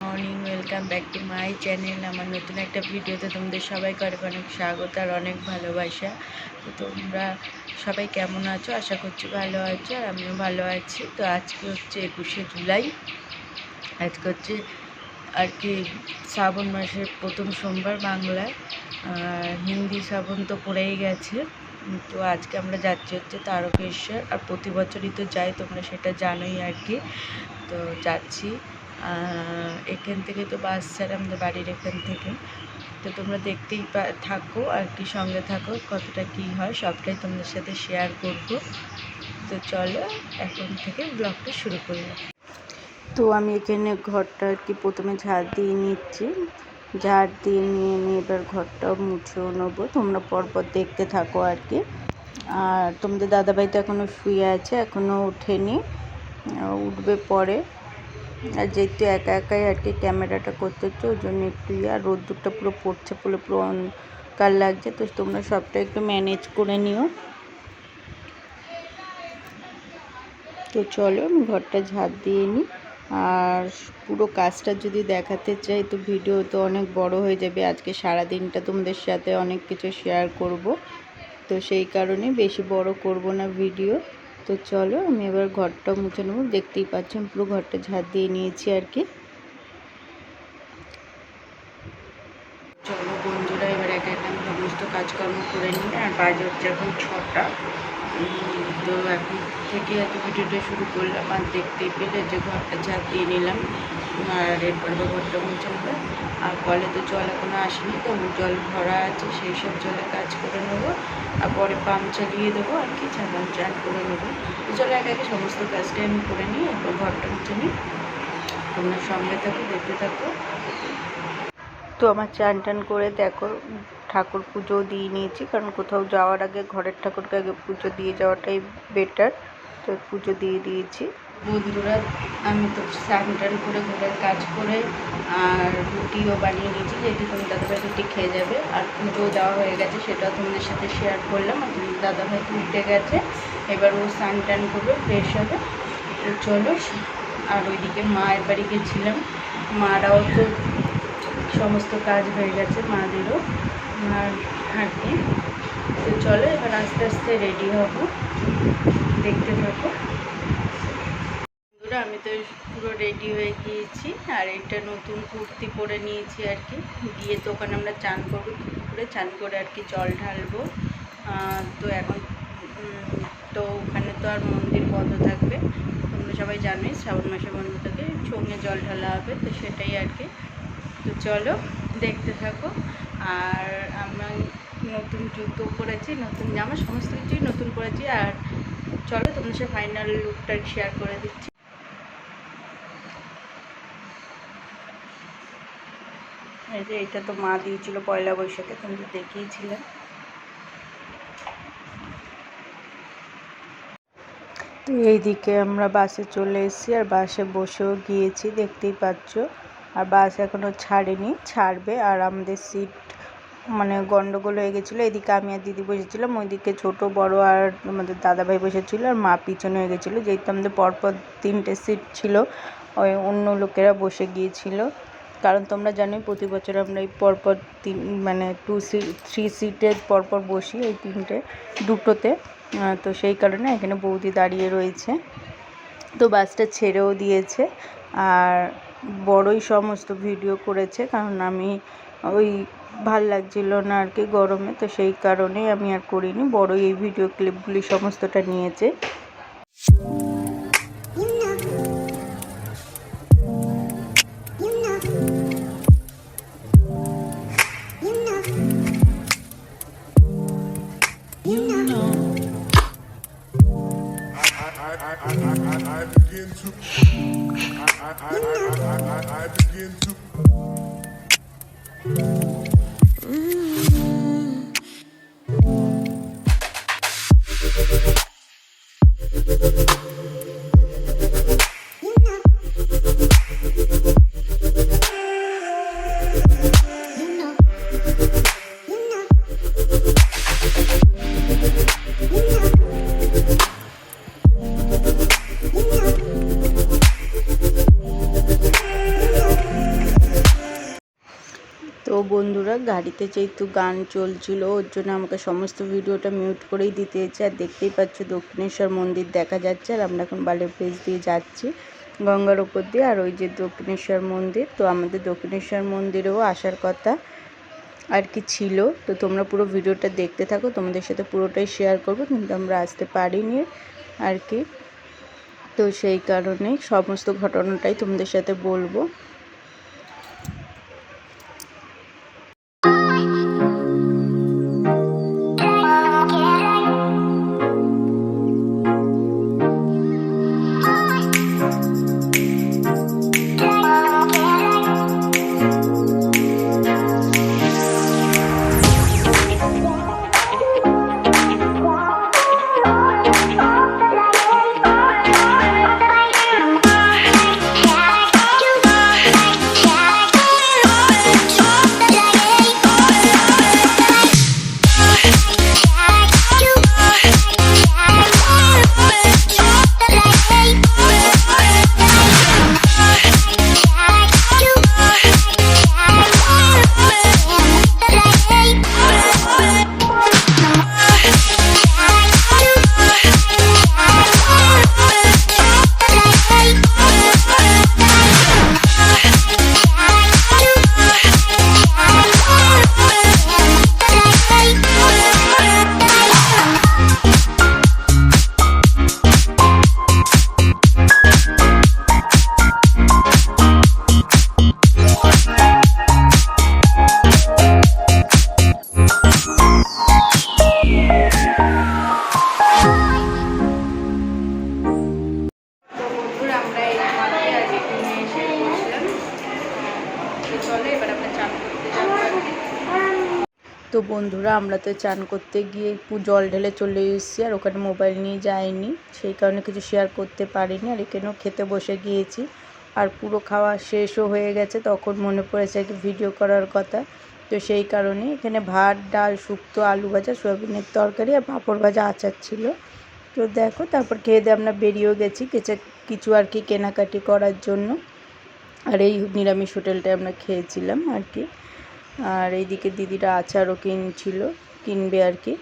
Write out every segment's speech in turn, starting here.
Morning, welcome back to my channel. আমার নতুন একটা ভিডিওতে তোমাদের সবাইকে অনেক অনেক স্বাগত আর অনেক ভালোবাসা। তো তোমরা সবাই কেমন আছো? আশা করছি ভালো আছো, আর আমিও ভালো আছি। তো আজকে হচ্ছে 21শে জুলাই। আজকে হচ্ছে আর কি শ্রাবণ মাসের প্রথম সোমবার বাংলায়, আর হিন্দি শ্রাবণ তো পড়েই গেছে। তো আজকে আমরা যাচ্ছি হচ্ছে তারকেশ্বর, আর প্রতি বছরই তো যাই, তোমরা সেটা জানোই আর কি। তো যাচ্ছি এখান থেকে, তো বাস ছাড়ে আমাদের বাড়ির এখান থেকে। তো তোমরা দেখতেই থাকো আর কি, সঙ্গে থাকো, কতটা কি হয় সবটাই তোমাদের সাথে শেয়ার করব। তো চলো এখন থেকে ব্লগটা শুরু করলাম। তো আমি এখানে ঘরটা আর কি প্রথমে ঝাড় দিয়ে নিচ্ছি, ঝাড় দিয়ে নিয়ে এবার ঘরটা মুছেও নেবো। তোমরা পরপর দেখতে থাকো আর কি। আর তোমাদের দাদাভাই তো এখনও শুয়ে আছে, এখনও ওঠেনি, উঠবে পরে। আর যেহেতু একা একাই আর কি ক্যামেরাটা করতে হচ্ছে, ওই জন্য একটু আর রোদ্দুরটা পুরো পড়ছে, পুরো অন্ধকার লাগছে। তো তোমরা সবটা একটু ম্যানেজ করে নিও। তো চলো আমি ঘরটা ঝাড় দিয়ে নিই। আর পুরো কাজটা যদি দেখাতে চাই তো ভিডিও তো অনেক বড় হয়ে যাবে। আজকে সারা দিনটা তোমাদের সাথে অনেক কিছু শেয়ার করব, তো সেই কারণে বেশি বড় করব না ভিডিও। তো চলো আমি এবার ঘরটা মুছে নেবো। দেখতেই পাচ্ছেন পুরো ঘরটা ঝাড় দিয়ে নিয়েছি আর কি। চলো বন্ধুরা, এবার একা একা আমি সমস্ত কাজকর্ম করে নিই। আর বাজে হচ্ছে এখন 6টা। তো এখন থেকে এত ভিডিওটা শুরু করলাম, আর দেখতেই পেলে যে ঘরটা ঝাড় দিয়ে নিলাম। আর এরপরে ঘরটা মুছে নেবো। আর কলে তো জল এখনো আসেনি, তো জল ভরা আছে, সেই সব জলে কাজ করে নেবো। আর পরে পাম্প চালিয়ে দেবো আর কি, চান করে নেবো। তো চলো একা একে সমস্ত কাজটাই আমি করে নিই, এরপর ঘরটা মুছে নিই। তোমরা সঙ্গে থাকো, দেখতে থাকো। তো আমার চান টান করে দেখো ঠাকুর পুজো দিয়ে নিয়েছি, কারণ কোথাও যাওয়ার আগে ঘরের ঠাকুরকে আগে পুজো দিয়ে যাওয়াটাই বেটার। তো পুজো দিয়ে দিয়েছি। বন্ধুরা, আমি তো স্নান টান করে ঘরের কাজ করে আর রুটিও বানিয়ে নিয়েছি, যেহেতু তুমি দাদাভাই রুটি খেয়ে যাবে। আর পুজো দেওয়া হয়ে গেছে, সেটাও তোমাদের সাথে শেয়ার করলাম। আর তুমি দাদাভাই তো উঠে গেছে, এবার ও স্নান টান করবে, ফ্রেশ হবে। তো চলো। আর ওইদিকে মায়ের বাড়ি গেছিলাম, মারাও তো সমস্ত কাজ হয়ে গেছে মাদেরও, আর কি। তো চলো এবার আস্তে আস্তে রেডি হব, দেখতে থাকো। বন্ধুরা, আমি তো পুরো রেডি হয়ে গিয়েছি, আর এটা নতুন কুর্তি পরে নিয়েছি আর কি। গিয়ে তো ওখানে আমরা চান করবো, পুকুরে চান করে আর কি জল ঢালবো। তো এখন তো ওখানে তো আর মন্দির বন্ধ থাকবে, তোমরা সবাই জানোই শ্রাবণ মাসে বন্ধ থাকে, ছৌমে জল ঢালা হবে, তো সেটাই আর কি। তো চলো দেখতে থাকো। আর আমি নতুন জুতো পরেছি, নতুন জামা, সমস্ত কিছুই নতুন পরেছি। আর চলো তোমাদের সাথে ফাইনাল লুকটা শেয়ার করে দিচ্ছি। এই যে এটা তো মা দিয়েছিল পয়লা বৈশাখে, তুমি তো দেখিয়েছিলে। তো এইদিকে আমরা বাসে চলে এসেছি, আর বাসে বসেও গিয়েছি, দেখতেই পাচ্ছ। আর বাস এখনও ছাড়েনি, ছাড়বে। আর আমাদের সিট মানে গন্ডগোল হয়ে গেছিলো। এদিকে আমি আর দিদি বসেছিলাম, ওইদিকে ছোট বড় আর আমাদের দাদাভাই বসেছিল, আর মা পিছনে হয়ে গেছিলো। যেহেতু আমাদের পরপর 3টে সিট ছিল, ওই অন্য লোকেরা বসে গিয়েছিল। কারণ তোমরা জানোই প্রতি বছর আমরা এই পরপর মানে 3 সিটের পরপর বসি, এই 2টোতে। তো সেই কারণে এখানে বৌদি দাঁড়িয়ে রয়েছে। তো বাসটা ছেড়েও দিয়েছে, আর বড়ই সমস্ত ভিডিও করেছে, কারণ আমি ওই ভাল লাগছিল না আর কি গরমে, তো সেই কারণেই আমি আর করিনি। বড়ই এই ভিডিও ক্লিপগুলি সমস্তটা নিয়েছে। I begin to বন্ধুরা গাড়িতে যেহেতু গান চলছিল ওর জন্য আমাকে সমস্ত ভিডিওটা মিউট করেই দিতে হয়েছে। আর দেখতেই পাচ্ছ দক্ষিণেশ্বর মন্দির দেখা যাচ্ছে, আর আমরা এখন বালির ব্রিজ দিয়ে যাচ্ছি গঙ্গার উপর দিয়ে। আর ওই যে দক্ষিণেশ্বর মন্দির, তো আমাদের দক্ষিণেশ্বর মন্দিরেও আসার কথা আর কি ছিল। তো তোমরা পুরো ভিডিওটা দেখতে থাকো, তোমাদের সাথে পুরোটাই শেয়ার করবো, কিন্তু আমরা আসতে পারিনি আর কি। তো সেই কারণে সমস্ত ঘটনাটাই তোমাদের সাথে বলবো। তো বন্ধুরা আমরা তো চান করতে গিয়ে জল ঢেলে চলে এসেছি, আর ওখানে মোবাইল নিয়ে যাইনি, সেই কারণে কিছু শেয়ার করতে পারিনি। আর এখানেও খেতে বসে গিয়েছি, আর পুরো খাওয়া শেষও হয়ে গেছে, তখন মনে পড়েছে কি ভিডিও করার কথা। তো সেই কারণে এখানে ভাত, ডাল, শুক্তো, আলু ভাজা, সয়াবিনের তরকারি আর পাঁপড় ভাজা, আচার ছিল। তো দেখো, তারপর খেয়ে দিয়ে আমরা বেরিয়েও গেছি কিছু আর কি কেনাকাটি করার জন্য। আর এই নিরামিষ হোটেলটায় আমরা খেয়েছিলাম আর কি। আর এইদিকে দিদিরা আচারও কিনবে আর কি।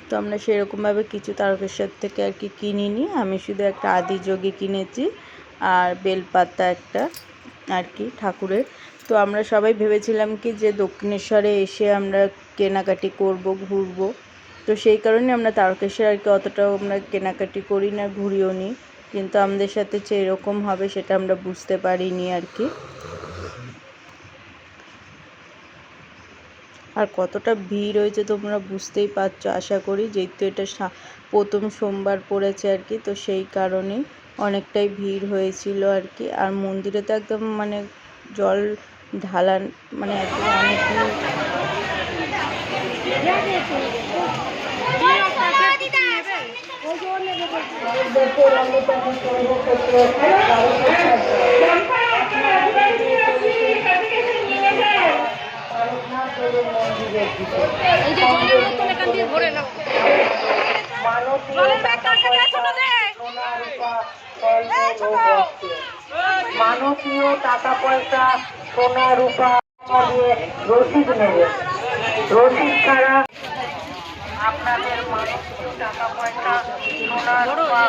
তো আমরা সেরকমভাবে কিছু তারকেশ্বর থেকে আর কি কিনিনি, আমি শুধু একটা আদিযোগী কিনেছি আর বেলপাতা একটা আর কি ঠাকুরের। তো আমরা সবাই ভেবেছিলাম কি যে দক্ষিণেশ্বরে এসে আমরা কেনাকাটি করব, ঘুরবো। তো সেই কারণে আমরা তারকেশ্বর আর কি অতটাও আমরা কেনাকাটি করি না, ঘুরিও নি, কিন্তু আমাদের সাথে যে এরকম হবে সেটা আমরা বুঝতে পারিনি আর কি। আর কতটা ভিড় হয়েছে তোমরা বুঝতেই পারছো আশা করি, যেহেতু এটা প্রথম সোমবার পড়েছে আর কি, তো সেই কারণে অনেকটাই ভিড় হয়েছিল আর কি। আর মন্দিরে তো একদম মানে জল ঢালান, মানে একদম অনেক মানবীয় টাকা পয়সা, সোনা রূপা রসিদ নেবে। রসিদ ছাড়া আপনাদের মানবীয় টাকা পয়সা, সোনা রূপা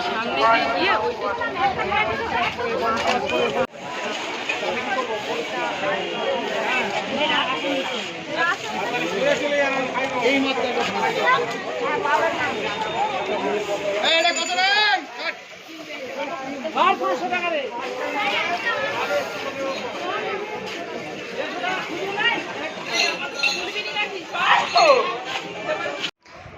এই মাত্র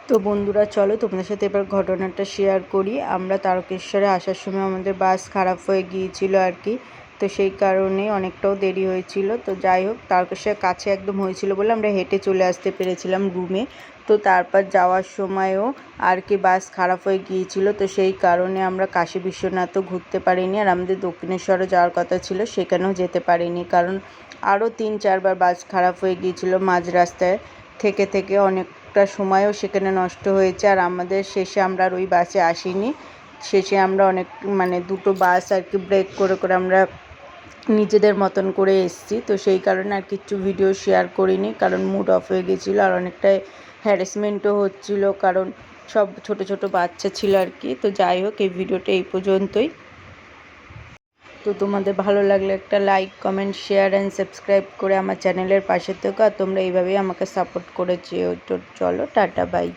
তো বন্ধুরা চলো তোমাদের সাথে এবার ঘটনাটা শেয়ার করি। আমরা তারকেশ্বরে আসার সময় আমাদের বাস খারাপ হয়ে গিয়েছিল আর কি, তো সেই কারণে অনেকটাও দেরি হয়েছিল। তো যাই হোক, তারকেশ্বরের কাছে একদম হয়েছিল বলে আমরা হেঁটে চলে আসতে পেরেছিলাম রুমে। তো তারপর যাওয়ার সময়ও আর কি বাস খারাপ হয়ে গিয়েছিল, তো সেই কারণে আমরা কাশী বিশ্বনাথও ঘুরতে পারিনি। আর আমাদের দক্ষিণেশ্বরও যাওয়ার কথা ছিল, সেখানেও যেতে পারিনি, কারণ আরও 3-4 বার বাস খারাপ হয়ে গিয়েছিল মাঝ রাস্তায় থেকে অনেকটা সময়ও সেখানে নষ্ট হয়েছে। আর আমাদের শেষে আমরা আর ওই বাসে আসিনি, শেষে আমরা অনেক মানে দুটো বাস আর কি ব্রেক করে আমরা নিজেদের মতন করে এসেছি, তো সেই কারণে আর কিচ্ছু ভিডিও শেয়ার করিনি, কারণ মুড অফ হয়ে গেছিলো আর অনেকটাই হ্যারাসমেন্টও হচ্ছিলো, কারণ সব ছোট ছোট বাচ্চা ছিল আর কি। তো যাই হোক, এই ভিডিওটা এই পর্যন্তই। তো তোমাদের ভালো লাগলে একটা like, comment, share and subscribe করে আমার চ্যানেলের পাশে থেকো, আর তোমরা এইভাবেই আমাকে সাপোর্ট করেছো। তো চলো, টাটা, বাই।